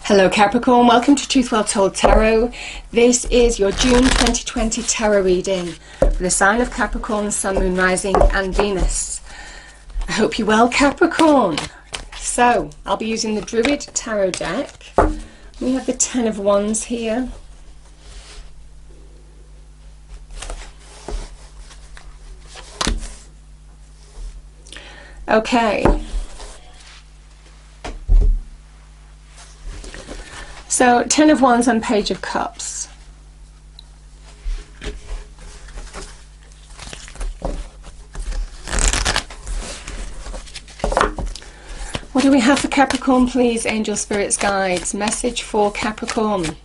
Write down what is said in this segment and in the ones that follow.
Hello Capricorn, welcome to Truth Well Told Tarot. This is your June 2020 tarot reading for the sign of Capricorn, Sun, Moon, Rising and Venus. I hope you're well, Capricorn. So, I'll be using the Druid Tarot deck. We have the Ten of Wands here. Okay. So, Ten of Wands and Page of Cups. What do we have for Capricorn, please? Angel, Spirits, Guides. Message for Capricorn.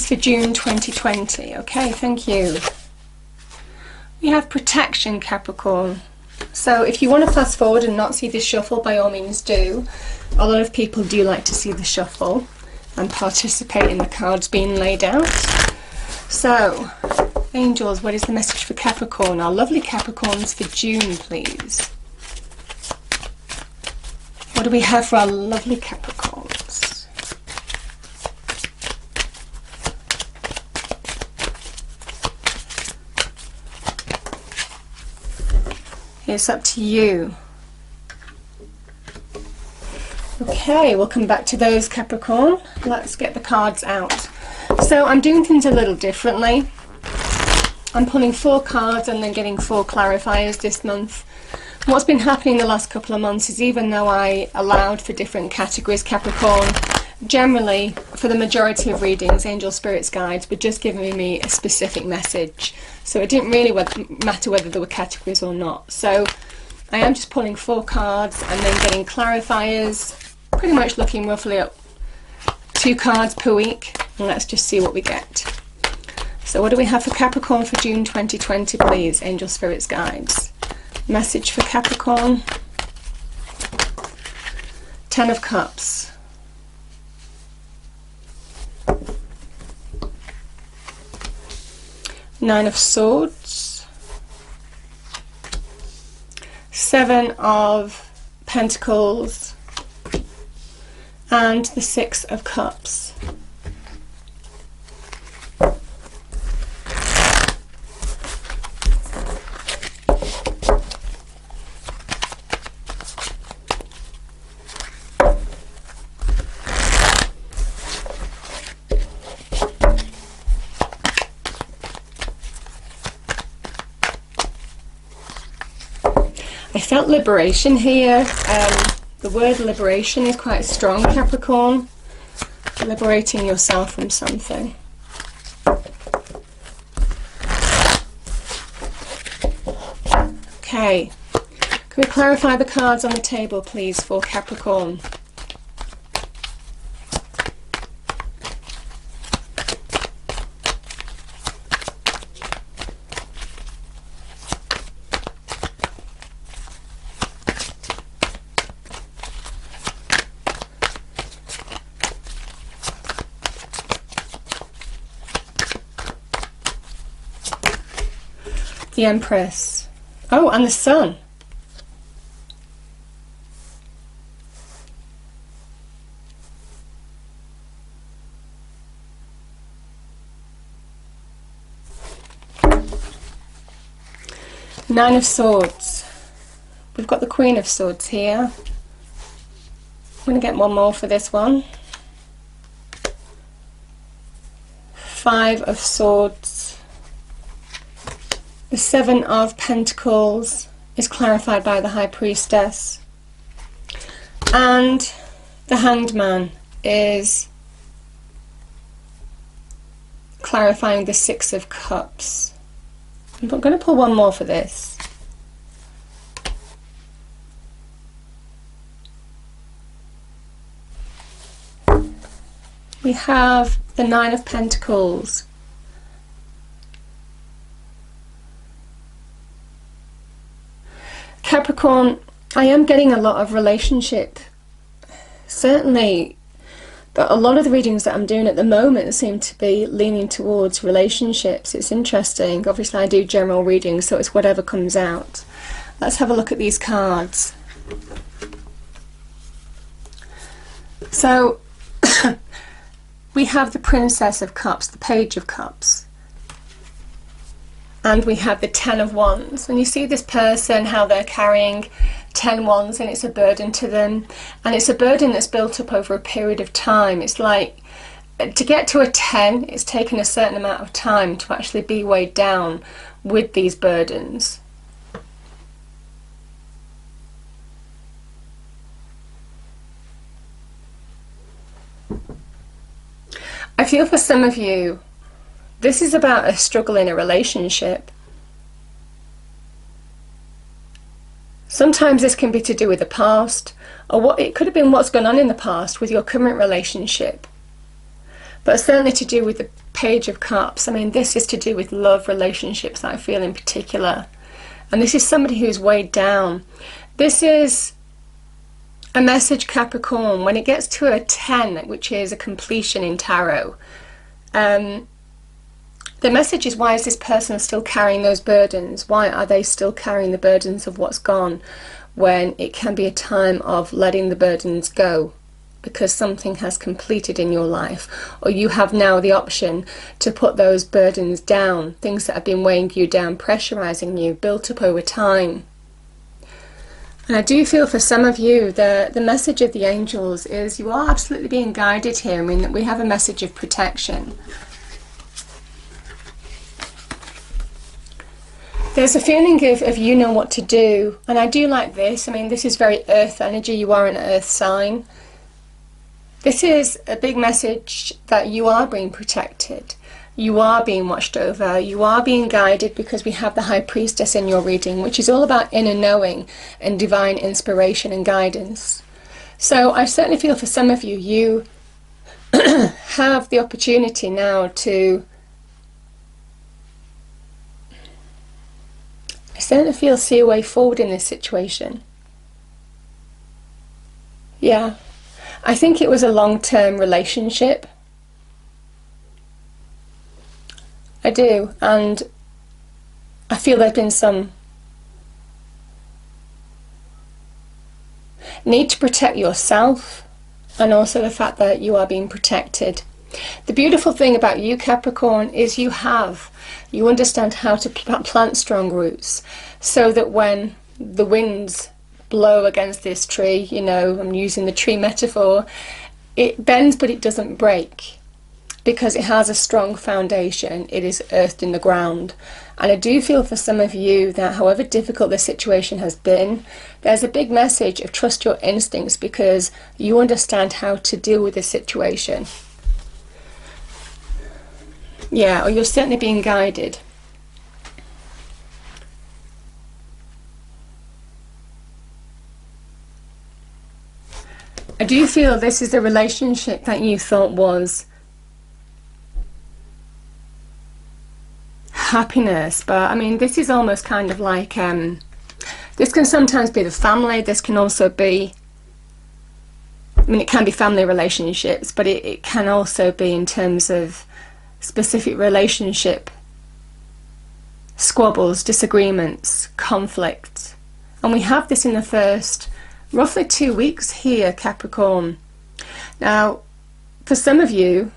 For June 2020. Okay, thank you. We have protection, Capricorn. So if you want to fast forward and not see the shuffle, by all means do. A lot of people do like to see the shuffle and participate in the cards being laid out. So, angels, what is the message for Capricorn? Our lovely Capricorns for June, please. What do we have for our lovely Capricorns? It's up to you. Okay, we'll come back to those, Capricorn. Let's get the cards out. So I'm doing things a little differently. I'm pulling 4 cards and then getting 4 clarifiers this month. What's been happening the last couple of months is, even though I allowed for different categories, Capricorn, generally, for the majority of readings, Angel, Spirits, Guides were just giving me a specific message. So it didn't really matter whether there were categories or not. So I am just pulling 4 cards and then getting clarifiers, pretty much looking roughly at 2 cards per week. And let's just see what we get. So what do we have for Capricorn for June 2020, please? Angel, Spirits, Guides. Message for Capricorn. 10 of Cups. Nine of Swords, 7 of Pentacles, and the 6 of Cups. I felt liberation here. The word liberation is quite strong, Capricorn. Liberating yourself from something. Okay. Can we clarify the cards on the table, please, for Capricorn? The Empress. Oh, and the Sun. Nine of Swords. We've got the Queen of Swords here. I'm going to get one more for this one. 5 of Swords. The 7 of Pentacles is clarified by the High Priestess. And the Hanged Man is clarifying the 6 of Cups. I'm going to pull one more for this. We have the 9 of Pentacles. Capricorn, I am getting a lot of relationship, certainly But a lot of the readings that I'm doing at the moment seem to be leaning towards relationships. It's interesting. Obviously I do general readings, so it's whatever comes out. Let's have a look at these cards. So we have the Princess of Cups, the Page of Cups, and we have the Ten of Wands. And you see this person, how they're carrying 10 wands, and it's a burden to them, and it's a burden that's built up over a period of time. It's like, to get to a 10, it's taken a certain amount of time to actually be weighed down with these burdens. I feel for some of you, this is about a struggle in a relationship. Sometimes this can be to do with the past, or what it could have been what's gone on in the past with your current relationship. But certainly to do with the Page of Cups. I mean, this is to do with love relationships, I feel, in particular. And this is somebody who's weighed down. This is a message, Capricorn, when it gets to a 10, which is a completion in tarot. The message is, why is this person still carrying those burdens? Why are they still carrying the burdens of what's gone, when it can be a time of letting the burdens go because something has completed in your life, or you have now the option to put those burdens down, things that have been weighing you down, pressurizing you, built up over time. And I do feel for some of you, the message of the angels is you are absolutely being guided here. I mean, we have a message of protection. There's a feeling of you know what to do, and I do like this. I mean, this is very earth energy. You are an earth sign. This is a big message that you are being protected. You are being watched over. You are being guided, because we have the High Priestess in your reading, which is all about inner knowing and divine inspiration and guidance. So I certainly feel for some of you, you have the opportunity now to, I certainly feel, see a way forward in this situation. Yeah, I think it was a long-term relationship. I do, and I feel there's been some need to protect yourself, and also the fact that you are being protected. The beautiful thing about you, Capricorn, is you understand how to plant strong roots, so that when the winds blow against this tree, you know, I'm using the tree metaphor, it bends but it doesn't break, because it has a strong foundation. It is earthed in the ground. And I do feel for some of you that however difficult the situation has been, there's a big message of trust your instincts, because you understand how to deal with the situation. Yeah, or you're certainly being guided. I do feel this is a relationship that you thought was happiness, but I mean, this is almost kind of like, this can sometimes be the family, this can also be, I mean, it can be family relationships, but it can also be in terms of specific relationship squabbles, disagreements, conflict. And we have this in the first roughly 2 weeks here, Capricorn. Now, for some of you,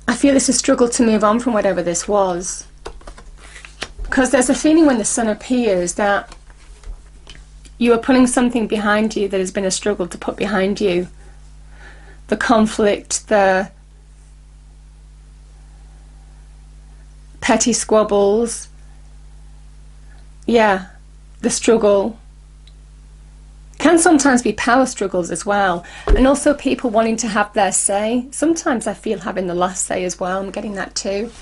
I feel it's a struggle to move on from whatever this was, because there's a feeling when the sun appears that you are putting something behind you that has been a struggle to put behind you. The conflict, the petty squabbles, yeah, the struggle. Can sometimes be power struggles as well, and also people wanting to have their say. Sometimes I feel having the last say as well. I'm getting that too.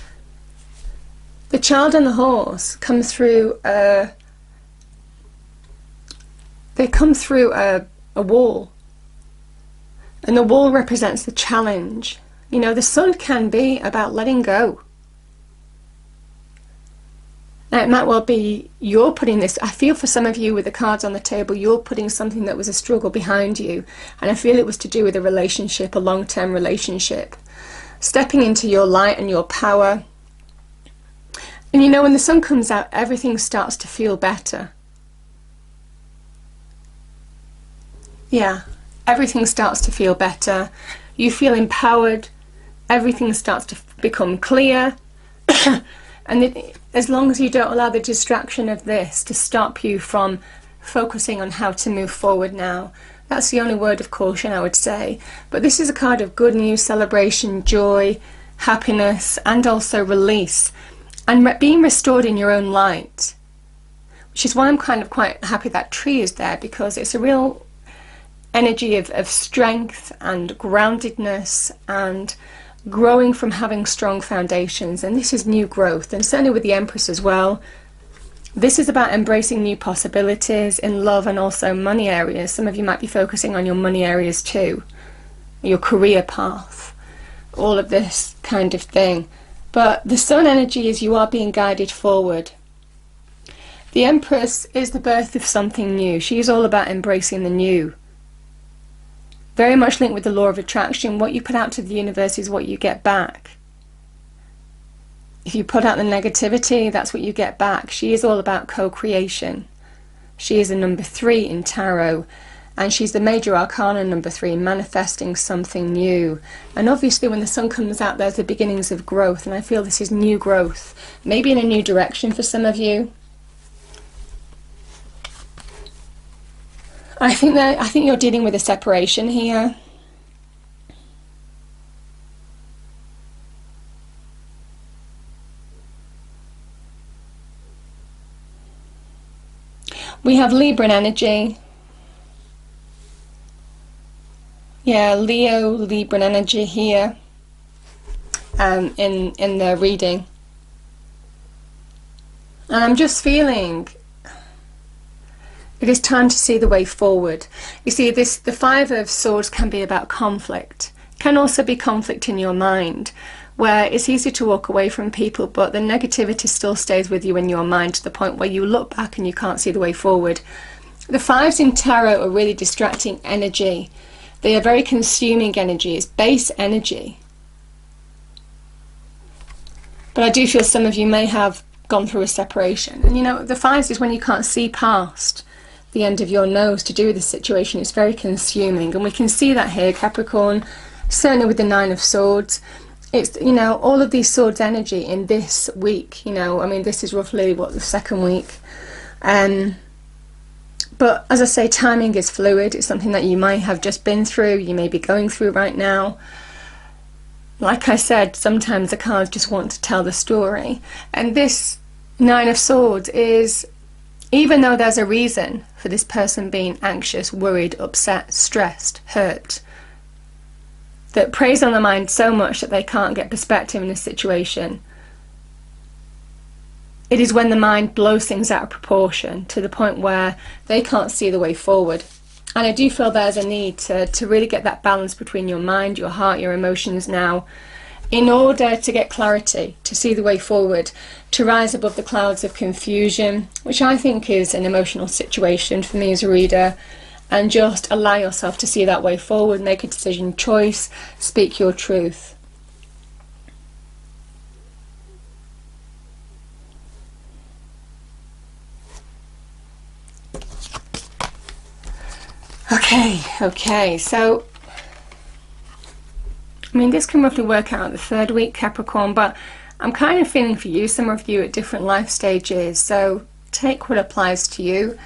The Child and the Horse come through a wall, and the wall represents the challenge. You know, the Sun can be about letting go. Now, it might well be you're putting this, I feel for some of you with the cards on the table, you're putting something that was a struggle behind you. And I feel it was to do with a relationship, a long-term relationship. Stepping into your light and your power. And you know, when the sun comes out, everything starts to feel better. Yeah, everything starts to feel better. You feel empowered. Everything starts to become clear. And as long as you don't allow the distraction of this to stop you from focusing on how to move forward now, that's the only word of caution I would say. But this is a card of good news, celebration, joy, happiness, and also release, and being restored in your own light, which is why I'm kind of quite happy that tree is there, because it's a real energy of strength and groundedness and growing from having strong foundations. And this is new growth, and certainly with the Empress as well, this is about embracing new possibilities in love and also money areas. Some of you might be focusing on your money areas too, your career path, all of this kind of thing. But the sun energy is you are being guided forward. The Empress is the birth of something new. She's all about embracing the new. Very much linked with the law of attraction. What you put out to the universe is what you get back. If you put out the negativity, that's what you get back. She is all about co-creation. She is a number 3 in tarot, and she's the major arcana number 3, manifesting something new. And obviously when the sun comes out, there's the beginnings of growth, and I feel this is new growth, maybe in a new direction for some of you. I think you're dealing with a separation here. We have Libran energy. Yeah, Leo, Libran energy here in the reading. And I'm just feeling it is time to see the way forward. You see, the Five of Swords can be about conflict. It can also be conflict in your mind, where it's easy to walk away from people, but the negativity still stays with you in your mind to the point where you look back and you can't see the way forward. The fives in tarot are really distracting energy. They are very consuming energy. It's base energy. But I do feel some of you may have gone through a separation. And you know, the fives is when you can't see past the end of your nose to do with the situation. It's very consuming, and we can see that here, Capricorn, certainly with the Nine of Swords. It's, you know, all of these swords energy in this week, you know, I mean, this is roughly, what, the second week. But as I say, timing is fluid. It's something that you might have just been through, you may be going through right now. Like I said, sometimes the cards just want to tell the story. And this Nine of Swords is, even though there's a reason for this person being anxious, worried, upset, stressed, hurt, that preys on the mind so much that they can't get perspective in a situation, it is when the mind blows things out of proportion to the point where they can't see the way forward. And I do feel there's a need to really get that balance between your mind, your heart, your emotions now, in order to get clarity, to see the way forward, to rise above the clouds of confusion, which I think is an emotional situation for me as a reader, and just allow yourself to see that way forward, make a decision, choice, speak your truth. Okay, so I mean, this can roughly work out the third week, Capricorn, but I'm kind of feeling for you, some of you at different life stages, so take what applies to you.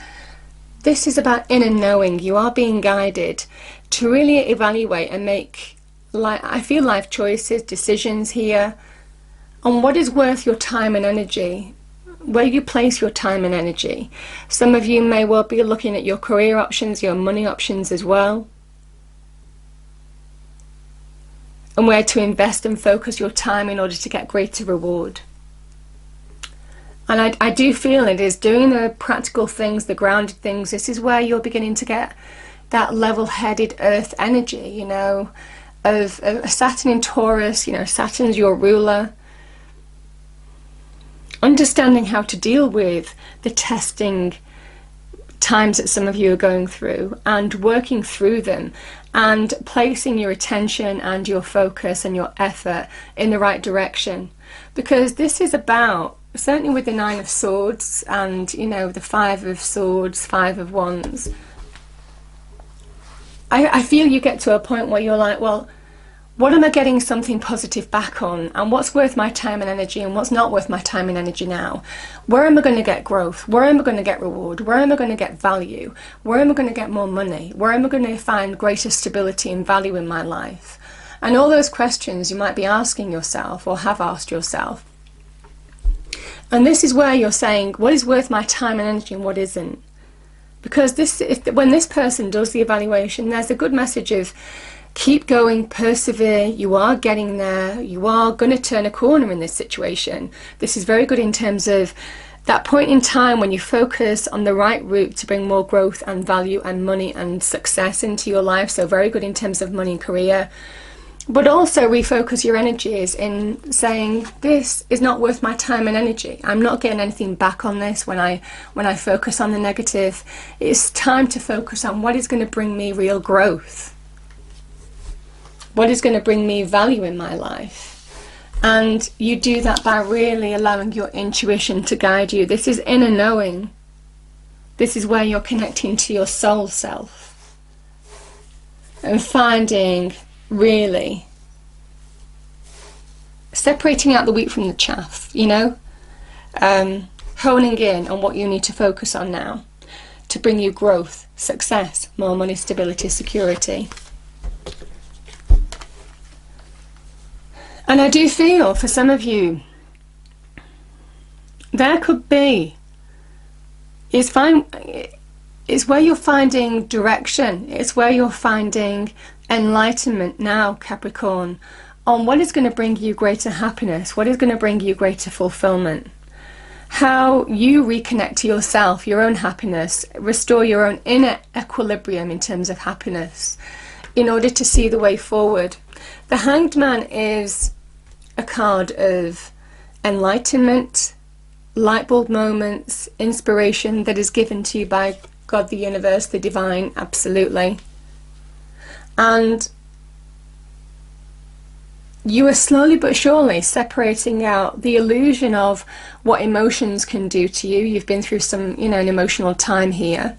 This is about inner knowing. You are being guided to really evaluate and make, I feel, life choices, decisions here on what is worth your time and energy, where you place your time and energy. Some of you may well be looking at your career options, your money options as well, and where to invest and focus your time in order to get greater reward. And I do feel it is doing the practical things, the grounded things. This is where you're beginning to get that level-headed earth energy, you know, of Saturn in Taurus. You know, Saturn's your ruler. understanding how to deal with the testing times that some of you are going through and working through them and placing your attention and your focus and your effort in the right direction. Because this is about, certainly with the Nine of Swords and, you know, the Five of Swords, Five of Wands, I feel you get to a point where you're like, well, what am I getting something positive back on, and what's worth my time and energy and what's not worth my time and energy now? Where am I going to get growth? Where am I going to get reward? Where am I going to get value? Where am I going to get more money? Where am I going to find greater stability and value in my life? And all those questions you might be asking yourself or have asked yourself. And this is where you're saying, what is worth my time and energy and what isn't? Because when this person does the evaluation, there's a good message of keep going, persevere, you are getting there, you are going to turn a corner in this situation. This is very good in terms of that point in time when you focus on the right route to bring more growth and value and money and success into your life. So very good in terms of money and career. But also refocus your energies in saying, this is not worth my time and energy. I'm not getting anything back on this when I focus on the negative. It's time to focus on what is going to bring me real growth. What is going to bring me value in my life? And you do that by really allowing your intuition to guide you. This is inner knowing. This is where you're connecting to your soul self and finding, really separating out the wheat from the chaff, you know, honing in on what you need to focus on now to bring you growth, success, more money, stability, security. And I do feel for some of you there could be, it's where you're finding direction, it's where you're finding enlightenment now, Capricorn, on what is going to bring you greater happiness, what is going to bring you greater fulfillment, how you reconnect to yourself, your own happiness, restore your own inner equilibrium in terms of happiness in order to see the way forward. The Hanged Man is a card of enlightenment, light bulb moments, inspiration that is given to you by God, the universe, the divine, absolutely. And you are slowly but surely separating out the illusion of what emotions can do to you. You've been through some, you know, an emotional time here.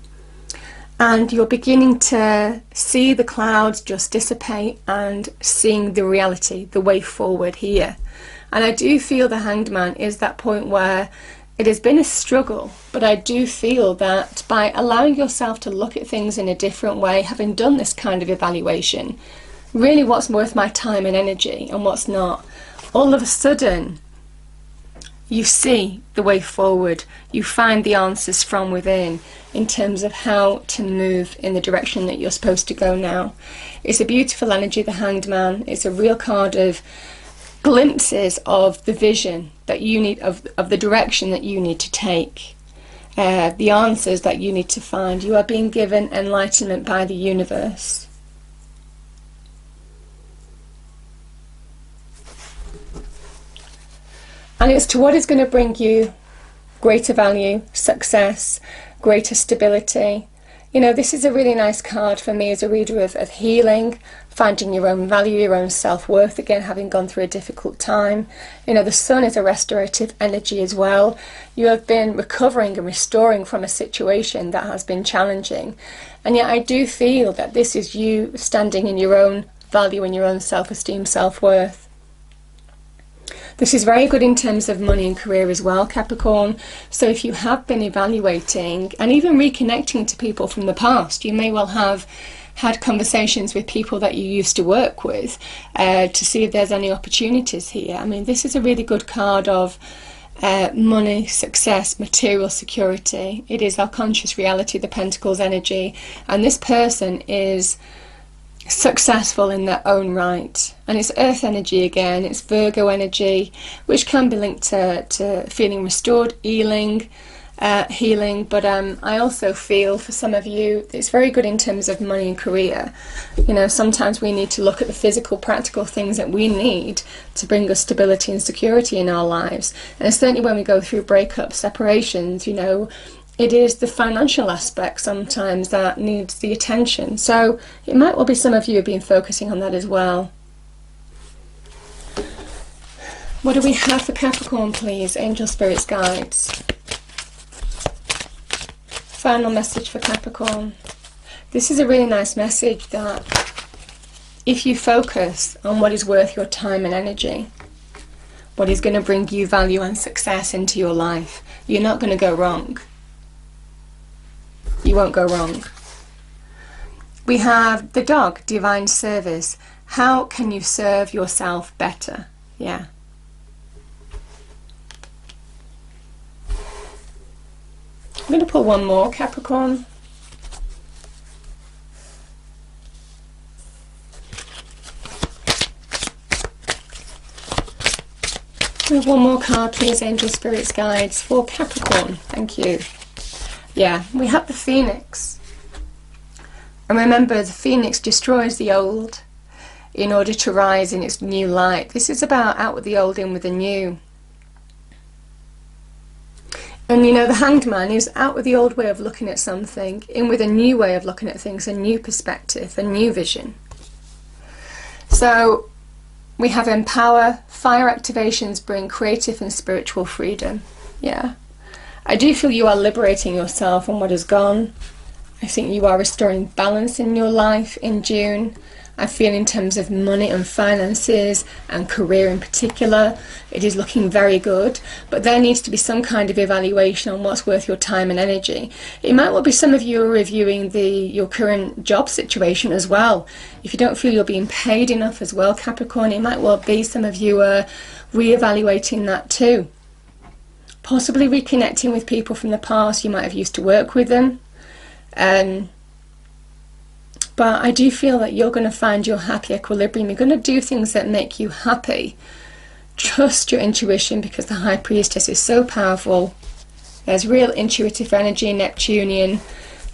And you're beginning to see the clouds just dissipate and seeing the reality, the way forward here. And I do feel the Hanged Man is that point where it has been a struggle, but I do feel that by allowing yourself to look at things in a different way, having done this kind of evaluation, really what's worth my time and energy and what's not, all of a sudden you see the way forward, you find the answers from within in terms of how to move in the direction that you're supposed to go now. It's a beautiful energy, the Hanged Man. It's a real card of glimpses of the vision that you need, of the direction that you need to take, the answers that you need to find. You are being given enlightenment by the universe. And it's to what is going to bring you greater value, success, greater stability. You know, this is a really nice card for me as a reader of healing, finding your own value, your own self-worth, again, having gone through a difficult time. You know, the Sun is a restorative energy as well. You have been recovering and restoring from a situation that has been challenging. And yet I do feel that this is you standing in your own value and your own self-esteem, self-worth. This is very good in terms of money and career as well, Capricorn. So if you have been evaluating and even reconnecting to people from the past, you may well have had conversations with people that you used to work with to see if there's any opportunities here. I mean, this is a really good card of money, success, material security. It is our conscious reality, the Pentacles energy, and this person is successful in their own right. And it's earth energy again, it's Virgo energy, which can be linked to feeling restored, healing, healing, but I also feel for some of you it's very good in terms of money and career. You know, sometimes we need to look at the physical, practical things that we need to bring us stability and security in our lives. And certainly when we go through breakups, separations, you know, it is the financial aspect sometimes that needs the attention. So it might well be some of you have been focusing on that as well. What do we have for Capricorn, please? Angel, spirits, guides. Final message for Capricorn. This is a really nice message that if you focus on what is worth your time and energy, what is going to bring you value and success into your life, you're not going to go wrong. You won't go wrong. We have the dog, divine service. How can you serve yourself better? Yeah. I'm going to pull one more, Capricorn. We have one more card, please, Angel, Spirits, Guides, for Capricorn. Thank you. Yeah, we have the Phoenix. And remember, the Phoenix destroys the old in order to rise in its new light. This is about out with the old, in with the new. And you know, the Hanged Man is out with the old way of looking at something, in with a new way of looking at things, a new perspective, a new vision. So we have empower, fire activations bring creative and spiritual freedom. Yeah. I do feel you are liberating yourself from what has gone. I think you are restoring balance in your life in June. I feel in terms of money and finances and career in particular, it is looking very good, but there needs to be some kind of evaluation on what's worth your time and energy. It might well be some of you are reviewing your current job situation as well. If you don't feel you're being paid enough as well, Capricorn, it might well be some of you are re-evaluating that too. Possibly reconnecting with people from the past, you might have used to work with them. But I do feel that you're going to find your happy equilibrium. You're going to do things that make you happy. Trust your intuition, because the High Priestess is so powerful. There's real intuitive energy, Neptunian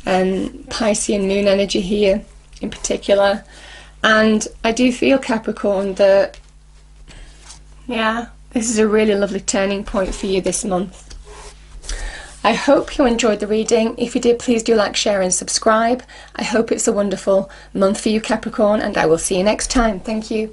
and Piscean moon energy here in particular. And I do feel, Capricorn, that, yeah, this is a really lovely turning point for you this month. I hope you enjoyed the reading. If you did, please do like, share and subscribe. I hope it's a wonderful month for you, Capricorn, and I will see you next time. Thank you.